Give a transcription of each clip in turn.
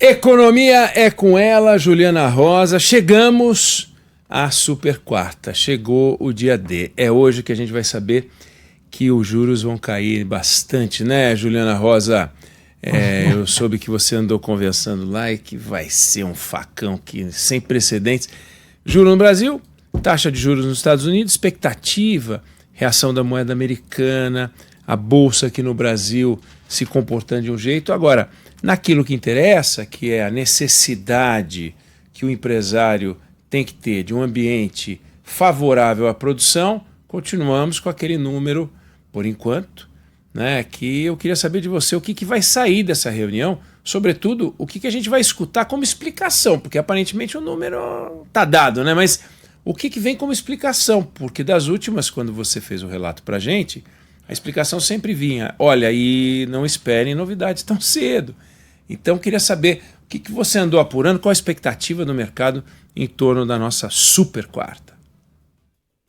Economia é com ela, Juliana Rosa. Chegamos à super quarta. Chegou o dia D. É hoje que a gente vai saber que os juros vão cair bastante, né, Juliana Rosa? Eu soube que você andou conversando lá e que vai ser um facão que, sem precedentes. Juro no Brasil, taxa de juros nos Estados Unidos, expectativa, reação da moeda americana, a bolsa aqui no Brasil se comportando de um jeito. Agora, naquilo que interessa, que é a necessidade que o empresário tem que ter de um ambiente favorável à produção, continuamos com aquele número, por enquanto, né, que eu queria saber de você o que vai sair dessa reunião, sobretudo o que a gente vai escutar como explicação, porque aparentemente o número está dado, né, mas o que vem como explicação, porque das últimas, quando você fez o relato para a gente, a explicação sempre vinha, olha, e não esperem novidades tão cedo. Então, queria saber o que você andou apurando, qual a expectativa do mercado em torno da nossa super quarta.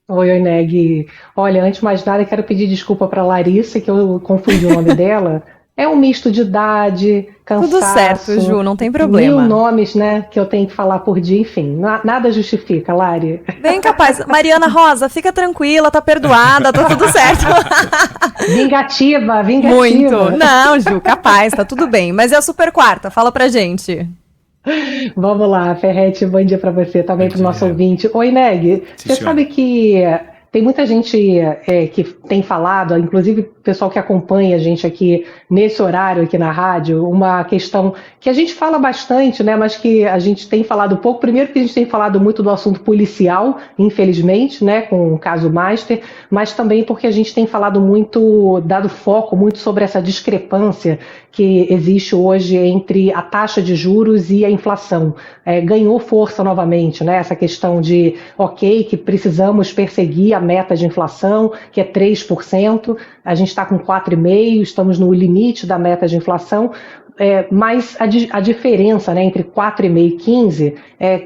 Oi, Neg. Olha, antes de mais nada, quero pedir desculpa para Larissa, que eu confundi o nome dela. É um misto de idade, cansaço... Tudo certo, Ju, não tem problema. 1000 nomes, né, que eu tenho que falar por dia, enfim. Nada justifica, Lari. Bem capaz. Mariana Rosa, fica tranquila, tá perdoada, tá tudo certo. Vingativa. Muito. Não, Ju, capaz, tá tudo bem. Mas é a super quarta, fala pra gente. Vamos lá, Ferretti, bom dia para você, também para o nosso ouvinte. Oi, Neg, você sabe que tem muita gente que tem falado, inclusive o pessoal que acompanha a gente aqui nesse horário aqui na rádio, uma questão que a gente fala bastante, né, mas que a gente tem falado pouco. Primeiro que a gente tem falado muito do assunto policial, infelizmente, né, com o caso Master, mas também porque a gente tem falado muito, dado foco muito sobre essa discrepância que existe hoje entre a taxa de juros e a inflação. Ganhou força novamente, né, essa questão de, ok, que precisamos perseguir a meta de inflação, que é 3%, a gente está com 4,5%, estamos no limite da meta de inflação, mas a diferença, né, entre 4,5% e 15%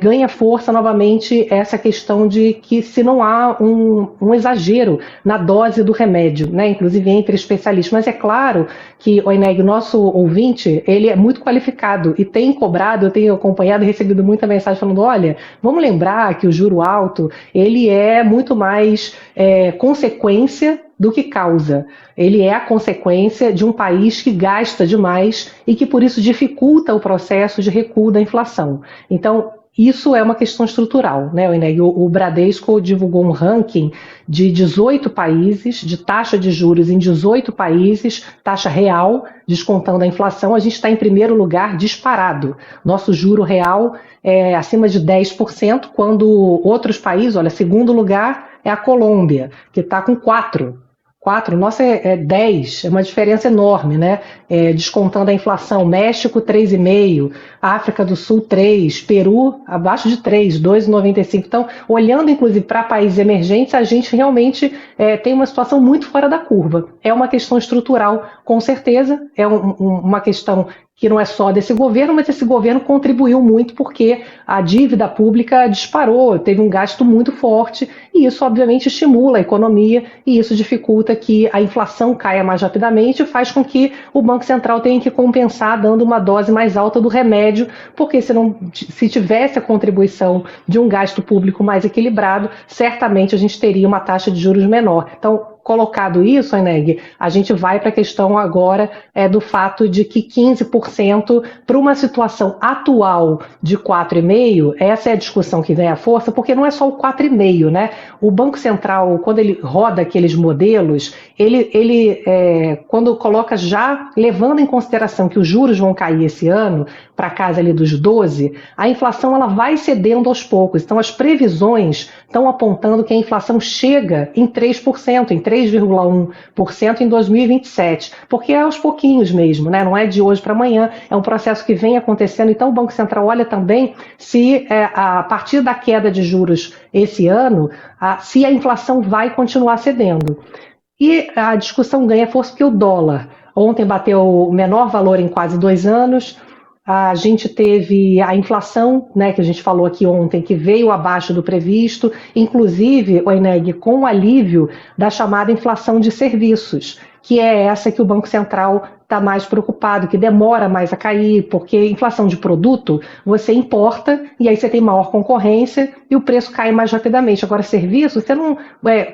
ganha força novamente essa questão de que se não há um exagero na dose do remédio, né, inclusive entre especialistas. Mas é claro que o Eneg, nosso ouvinte, ele é muito qualificado e tem cobrado, eu tenho acompanhado e recebido muita mensagem falando, olha, vamos lembrar que o juro alto, ele é muito mais consequência do que causa. Ele é a consequência de um país que gasta demais e que por isso dificulta o processo de recuo da inflação. Então, isso é uma questão estrutural, né, Eneg? O Bradesco divulgou um ranking de 18 países, de taxa de juros em 18 países, taxa real, descontando a inflação, a gente está em primeiro lugar disparado. Nosso juro real é acima de 10%, quando outros países, olha, segundo lugar é a Colômbia, que está com 4%. Nossa é 10, é uma diferença enorme, né? Descontando a inflação, México 3,5%, África do Sul 3%, Peru abaixo de 3%, 2,95%. Então, olhando inclusive para países emergentes, a gente realmente tem uma situação muito fora da curva. É uma questão estrutural, com certeza, é uma questão que não é só desse governo, mas esse governo contribuiu muito porque a dívida pública disparou, teve um gasto muito forte e isso obviamente estimula a economia e isso dificulta que a inflação caia mais rapidamente e faz com que o Banco Central tenha que compensar dando uma dose mais alta do remédio, porque se tivesse a contribuição de um gasto público mais equilibrado, certamente a gente teria uma taxa de juros menor. Então, colocado isso, Eneg, a gente vai para a questão agora do fato de que 15% para uma situação atual de 4,5%, essa é a discussão que ganha força, porque não é só o 4,5%, né? O Banco Central, quando ele roda aqueles modelos, ele quando coloca já, levando em consideração que os juros vão cair esse ano, para casa ali dos 12%, a inflação ela vai cedendo aos poucos. Então as previsões estão apontando que a inflação chega em 3%, em 3,1% em 2027, porque é aos pouquinhos mesmo, né? Não é de hoje para amanhã, é um processo que vem acontecendo. Então o Banco Central olha também se a partir da queda de juros esse ano, se a inflação vai continuar cedendo. E a discussão ganha força porque o dólar ontem bateu o menor valor em quase 2 anos. A gente teve a inflação, né, que a gente falou aqui ontem, que veio abaixo do previsto, inclusive, Eneg, com o alívio da chamada inflação de serviços, que é essa que o Banco Central está mais preocupado, que demora mais a cair, porque inflação de produto, você importa e aí você tem maior concorrência e o preço cai mais rapidamente. Agora, serviço, você não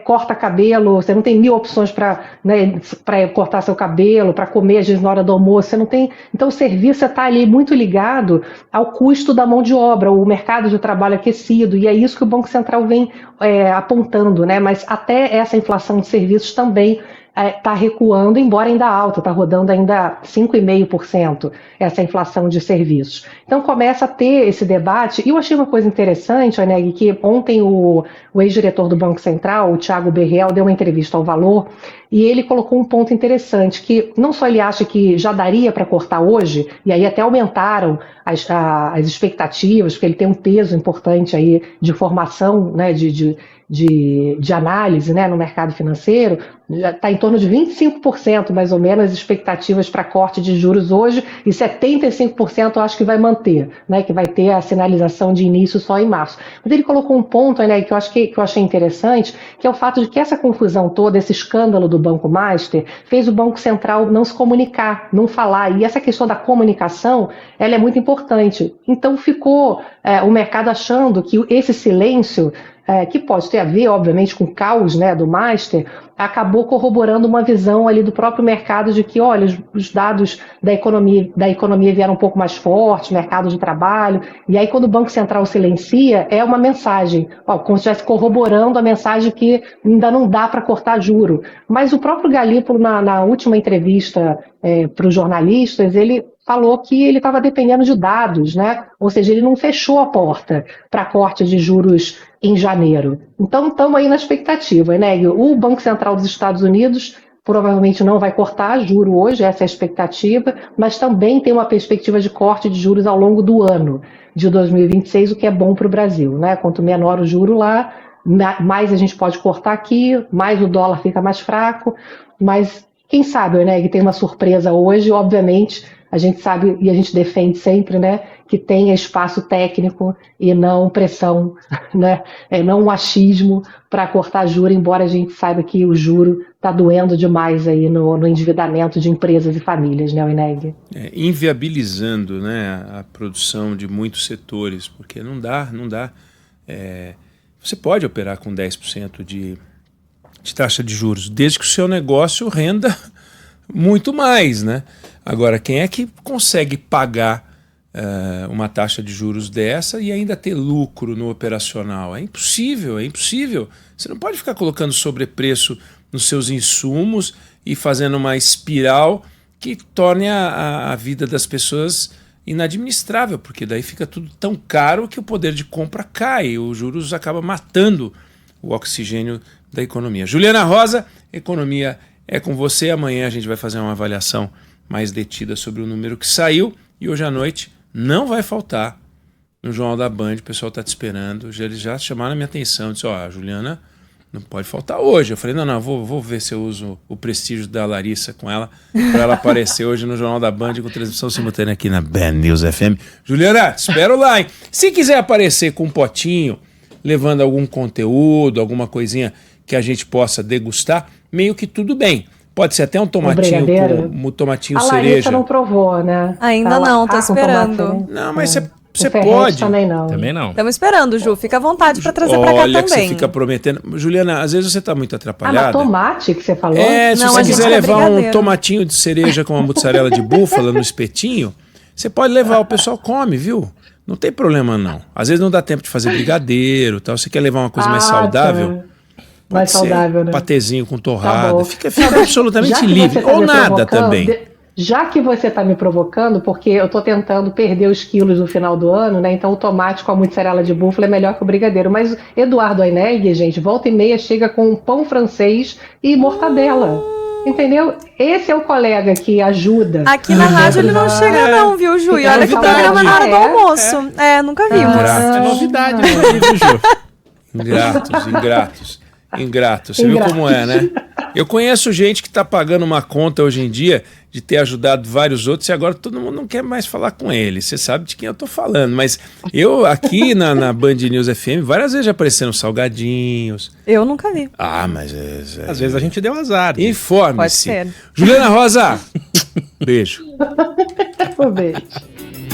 corta cabelo, você não tem 1000 opções para cortar seu cabelo, para comer às vezes na hora do almoço, você não tem. Então, o serviço está ali muito ligado ao custo da mão de obra, o mercado de trabalho aquecido, e é isso que o Banco Central vem apontando, né? Mas até essa inflação de serviços também está recuando, embora ainda alta, está rodando ainda 5,5% essa inflação de serviços. Então começa a ter esse debate, e eu achei uma coisa interessante, Oneg, que ontem o ex-diretor do Banco Central, o Thiago Berriel, deu uma entrevista ao Valor, e ele colocou um ponto interessante, que não só ele acha que já daria para cortar hoje, e aí até aumentaram as expectativas, porque ele tem um peso importante aí de formação, né, de análise, né, no mercado financeiro, já está em torno de 25% mais ou menos as expectativas para corte de juros hoje, e 75% eu acho que vai manter, né, que vai ter a sinalização de início só em março. Mas ele colocou um ponto, né, que eu achei interessante, que é o fato de que essa confusão toda, esse escândalo do Banco Master, fez o Banco Central não se comunicar, não falar, e essa questão da comunicação, ela é muito importante. Então ficou o mercado achando que esse silêncio, que pode ter a ver, obviamente, com o caos, né, do Master, acabou corroborando uma visão ali do próprio mercado de que, olha, os dados da economia vieram um pouco mais fortes, mercado de trabalho, e aí quando o Banco Central silencia, é uma mensagem, como se estivesse corroborando a mensagem que ainda não dá para cortar juro. Mas o próprio Galípolo, na última entrevista para os jornalistas, ele falou que ele estava dependendo de dados, né? Ou seja, ele não fechou a porta para corte de juros em janeiro. Então, estamos aí na expectativa, né? O Banco Central dos Estados Unidos provavelmente não vai cortar juro hoje, essa é a expectativa, mas também tem uma perspectiva de corte de juros ao longo do ano de 2026, o que é bom para o Brasil, né? Quanto menor o juro lá, mais a gente pode cortar aqui, mais o dólar fica mais fraco, mas quem sabe, né, que tem uma surpresa hoje, obviamente. A gente sabe e a gente defende sempre, né, que tenha espaço técnico e não pressão, né, não um achismo para cortar juro, embora a gente saiba que o juro está doendo demais aí no endividamento de empresas e famílias, né, Oneg? Inviabilizando, né, a produção de muitos setores, porque não dá. Você pode operar com 10% de taxa de juros, desde que o seu negócio renda muito mais, né? Agora, quem é que consegue pagar uma taxa de juros dessa e ainda ter lucro no operacional? É impossível. Você não pode ficar colocando sobrepreço nos seus insumos e fazendo uma espiral que torne a vida das pessoas inadministrável, porque daí fica tudo tão caro que o poder de compra cai, os juros acaba matando o oxigênio da economia. Juliana Rosa, economia é com você. Amanhã a gente vai fazer uma avaliação mais detida sobre o número que saiu, e hoje à noite não vai faltar no Jornal da Band. O pessoal está te esperando, eles já chamaram a minha atenção, disse, a Juliana não pode faltar hoje. Eu falei, não, vou ver se eu uso o prestígio da Larissa com ela, para ela aparecer hoje no Jornal da Band com transmissão simultânea aqui na Band News FM. Juliana, espero lá, hein? Se quiser aparecer com um potinho, levando algum conteúdo, alguma coisinha que a gente possa degustar, meio que tudo bem. Pode ser até um tomatinho com tomatinho cereja. A Larissa não provou, né? Ainda não, tô esperando. Não, mas você pode. Também não. Estamos esperando, Ju. Fica à vontade para trazer para cá também. Olha que você fica prometendo. Juliana, às vezes você está muito atrapalhada. Mas tomate que você falou? Se você quiser levar um tomatinho de cereja com uma mussarela de búfala no espetinho, você pode levar, o pessoal come, viu? Não tem problema, não. Às vezes não dá tempo de fazer brigadeiro, tal. Você quer levar uma coisa mais saudável? Mais saudável, né? Patezinho com torrada. Tá, fica absolutamente livre. Tá ou nada também. Já que você está me provocando, porque eu estou tentando perder os quilos no final do ano, né? Então o tomate com a mussarela de búfala é melhor que o brigadeiro. Mas Eduardo Aineg, gente, volta e meia chega com pão francês e mortadela. Entendeu? Esse é o colega que ajuda. Aqui na rádio ele não chega não, viu, Ju? E olha que o programa é na hora do almoço. Nunca vimos. É novidade, viu, Ju? Ingratos. Você viu como é, né? Eu conheço gente que está pagando uma conta hoje em dia de ter ajudado vários outros e agora todo mundo não quer mais falar com ele. Você sabe de quem eu estou falando. Mas eu aqui na Band News FM várias vezes já apareceram salgadinhos. Eu nunca vi. Mas... Às vezes a gente deu azar. Informe-se. Pode ser. Juliana Rosa, Beijo. Um beijo.